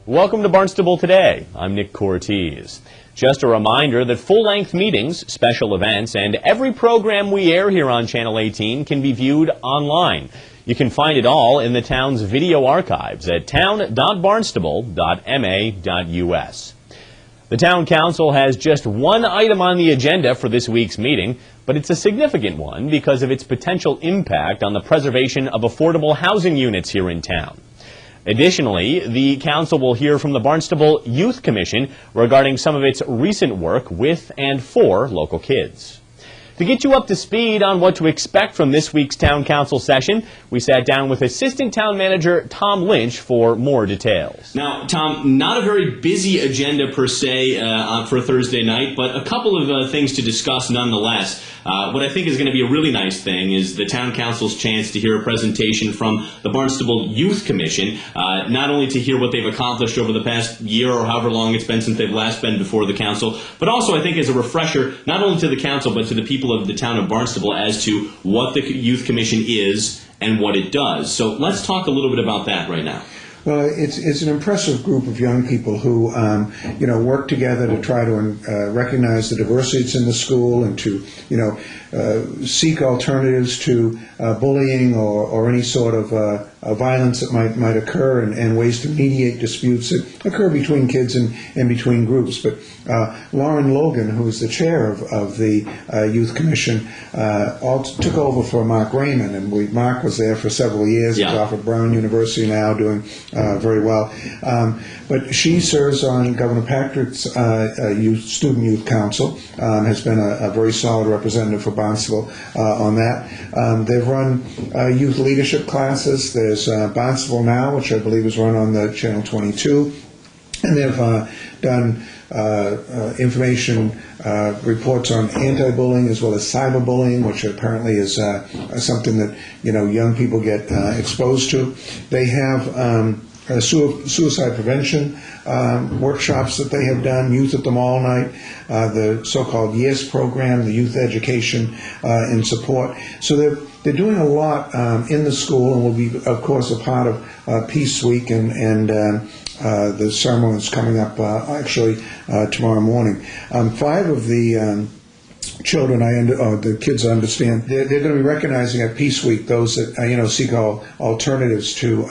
Welcome to Barnstable Today. I'm Nick Cortez. Just a reminder that full-length meetings, special events, and every program we air here on Channel 18 can be viewed online. You can find it all in the town's video archives at town.barnstable.ma.us. The Town Council has just one item on the agenda for this week's meeting, but it's a significant one because of its potential impact on the preservation of affordable housing units here in town. Additionally, the Council will hear from the Barnstable Youth Commission regarding some of its recent work with and for local kids. To get you up to speed on what to expect from this week's Town Council session, we sat down with Assistant Town Manager Tom Lynch for more details. Now, Tom, not a very busy agenda per se for Thursday night, but a couple of things to discuss nonetheless. What I think is going to be a really nice thing is the Town Council's chance to hear a presentation from the Barnstable Youth Commission, not only to hear what they've accomplished over the past year or however long it's been since they've last been before the Council, but also I think as a refresher, not only to the Council, but to the people of the town of Barnstable as to what the Youth Commission is and what it does. So let's talk a little bit about that right now. Well, it's an impressive group of young people who, work together to try to recognize the diversity that's in the school and to, seek alternatives to bullying or any sort of violence that might occur and ways to mediate disputes that occur between kids and between groups. But Lauren Logan, who is the chair of the Youth Commission, took over for Mark Raymond, and Mark was there for several years. Yeah. He's off at Brown University now, doing very well. But she serves on Governor Patrick's Student Youth Council, has been a very solid representative for Barnstable on that. They've run youth leadership classes. There's Barnstable Now, which I believe is run on the Channel 22. And they've done information reports on anti-bullying as well as cyberbullying, which apparently is something that young people get exposed to. They have suicide prevention workshops that they have done, Youth at the Mall Night, the so-called YES program, the youth education and support. So they're doing a lot in the school, and will be, of course, a part of Peace Week and the ceremony is coming up actually tomorrow morning. 5 of the children, the kids understand, they're going to be recognizing at Peace Week those that seek alternatives to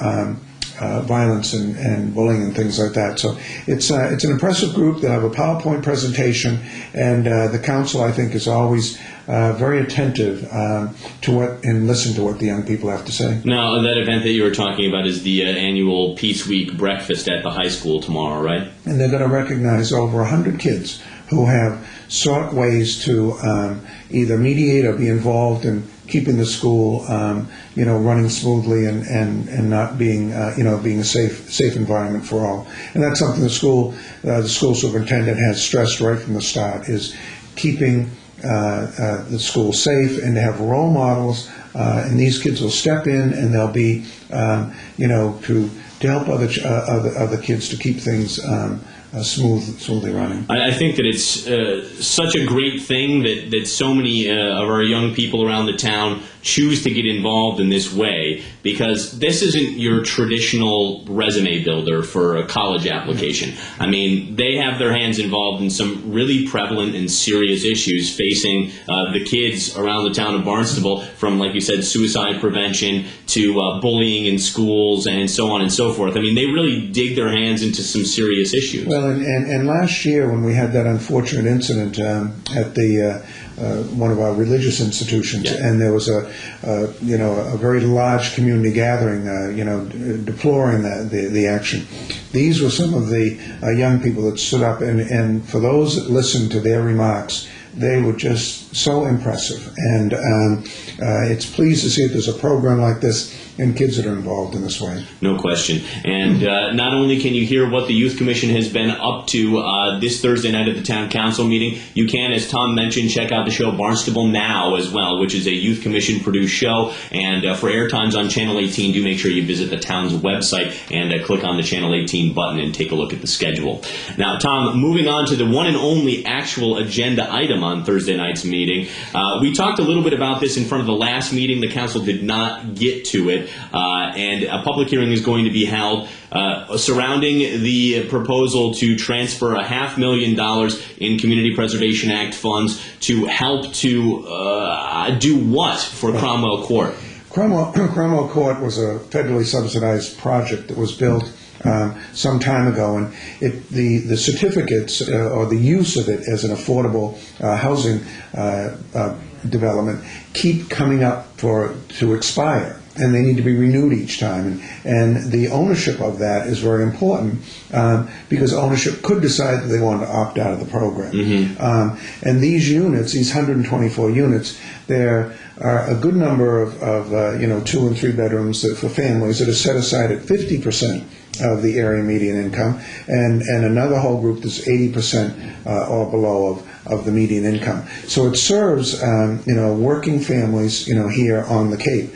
violence and bullying and things like that. So it's an impressive group. They'll have a PowerPoint presentation, and the council, I think, is always very attentive to what and listen to what the young people have to say. Now, that event that you were talking about is the annual Peace Week breakfast at the high school tomorrow, right? And they're going to recognize over 100 kids who have sought ways to either mediate or be involved in keeping the school, running smoothly and not being, being a safe environment for all. And that's something the school superintendent has stressed right from the start, is keeping the school safe and to have role models. And these kids will step in and they'll be, to help other kids to keep things smoothly running. I think that it's such a great thing that so many of our young people around the town choose to get involved in this way, because this isn't your traditional resume builder for a college application. I mean, they have their hands involved in some really prevalent and serious issues facing the kids around the town of Barnstable, from, like you said, suicide prevention to bullying in schools and so on and so forth. I mean, they really dig their hands into some serious issues. Well, and last year when we had that unfortunate incident at the one of our religious institutions, yeah. and there was a very large community gathering, deploring the action. These were some of the young people that stood up, and for those that listened to their remarks, they were just so impressive. And it's pleased to see that there's a program like this and kids that are involved in this way. No question. And not only can you hear what the Youth Commission has been up to this Thursday night at the Town Council meeting, you can, as Tom mentioned, check out the show Barnstable Now as well, which is a Youth Commission produced show. And for airtimes on Channel 18, do make sure you visit the town's website and click on the Channel 18 button and take a look at the schedule. Now, Tom, moving on to the one and only actual agenda item on Thursday night's meeting. We talked a little bit about this in front of the last meeting. The council did not get to it, and a public hearing is going to be held surrounding the proposal to transfer $500,000 in Community Preservation Act funds to help to do what for Cromwell Court? Cromwell Court was a federally subsidized project that was built some time ago, and the certificates or the use of it as an affordable housing development keep coming up to expire, and they need to be renewed each time. And the ownership of that is very important because ownership could decide that they want to opt out of the program. Mm-hmm. And these units, these 124 units, there are a good number of 2 and 3 bedrooms for families that are set aside at 50% of the area median income, and another whole group that's 80% or below of the median income. So it serves working families here on the Cape.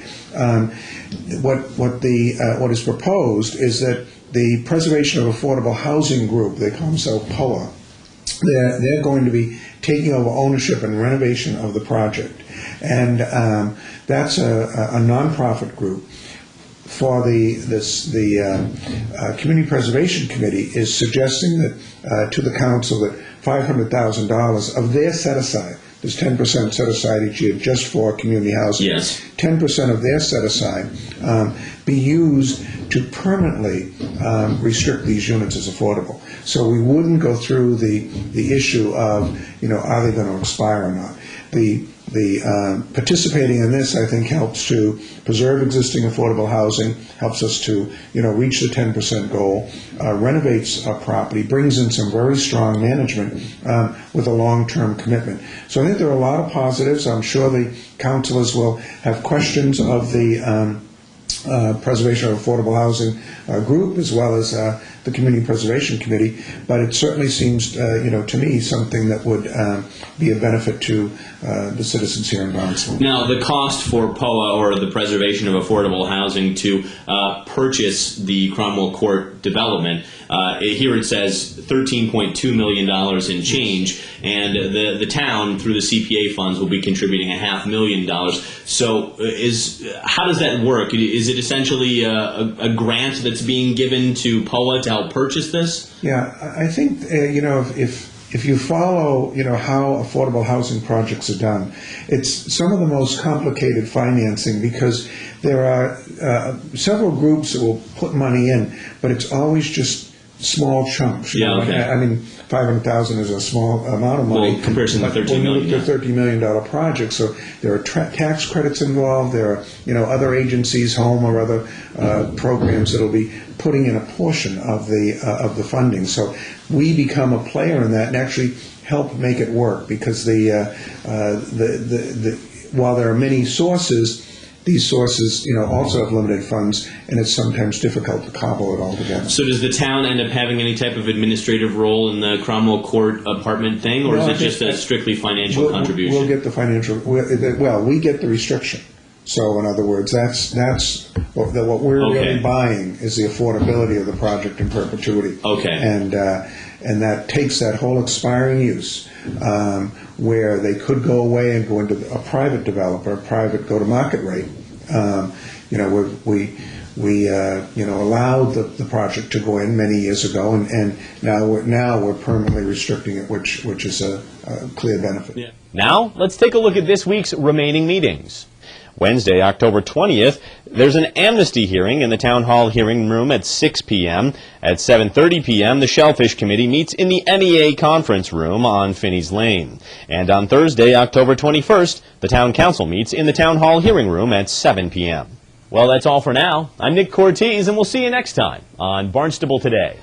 What is proposed is that the Preservation of Affordable Housing Group, they call themselves POA, they're going to be taking over ownership and renovation of the project, and that's a nonprofit group. For the Community Preservation Committee is suggesting that to the council that $500,000 of their set aside, there's 10% set aside each year just for community housing. Yes. 10% of their set aside be used to permanently restrict these units as affordable. So we wouldn't go through the issue of are they going to expire or not. The participating in this, I think, helps to preserve existing affordable housing, helps us to reach the 10% goal, renovates our property, brings in some very strong management with a long-term commitment. So I think there are a lot of positives. I'm sure the councilors will have questions of the Preservation of Affordable Housing group as well as the Community Preservation Committee, but it certainly seems to me something that would be a benefit to the citizens here in Barnstable. Now, the cost for POA, or the Preservation of Affordable Housing, to purchase the Cromwell Court development, here it says $13.2 million in change, and the town, through the CPA funds, will be contributing $500,000. So how does that work? Is it essentially a grant that's being given to POA to help purchase this? Yeah, I think, if you follow, how affordable housing projects are done, it's some of the most complicated financing because there are several groups that will put money in, but it's always just small chunks. Okay. I mean, $500,000 is a small amount of money. Well, comparison to $13 million. They're $30 million projects, so there are tax credits involved. There are, other agencies, home or other programs that'll be putting in a portion of the funding. So we become a player in that and actually help make it work because while there are many sources, these sources, also have limited funds, and it's sometimes difficult to cobble it all together. So does the town end up having any type of administrative role in the Cromwell Court apartment thing, or is it just a strictly financial contribution? We'll get the financial. Well, we get the restriction. So, in other words, that's what we're really buying is the affordability of the project in perpetuity. Okay. And that takes that whole expiring use where they could go away and go into a private developer, a private go-to-market rate. We allowed the project to go in many years ago, and now we're permanently restricting it, which is a clear benefit. Yeah. Now, let's take a look at this week's remaining meetings. Wednesday, October 20th, there's an amnesty hearing in the Town Hall hearing room at 6 p.m. At 7:30 p.m., the Shellfish Committee meets in the MEA conference room on Finney's Lane. And on Thursday, October 21st, the Town Council meets in the Town Hall hearing room at 7 p.m. Well, that's all for now. I'm Nick Cortez, and we'll see you next time on Barnstable Today.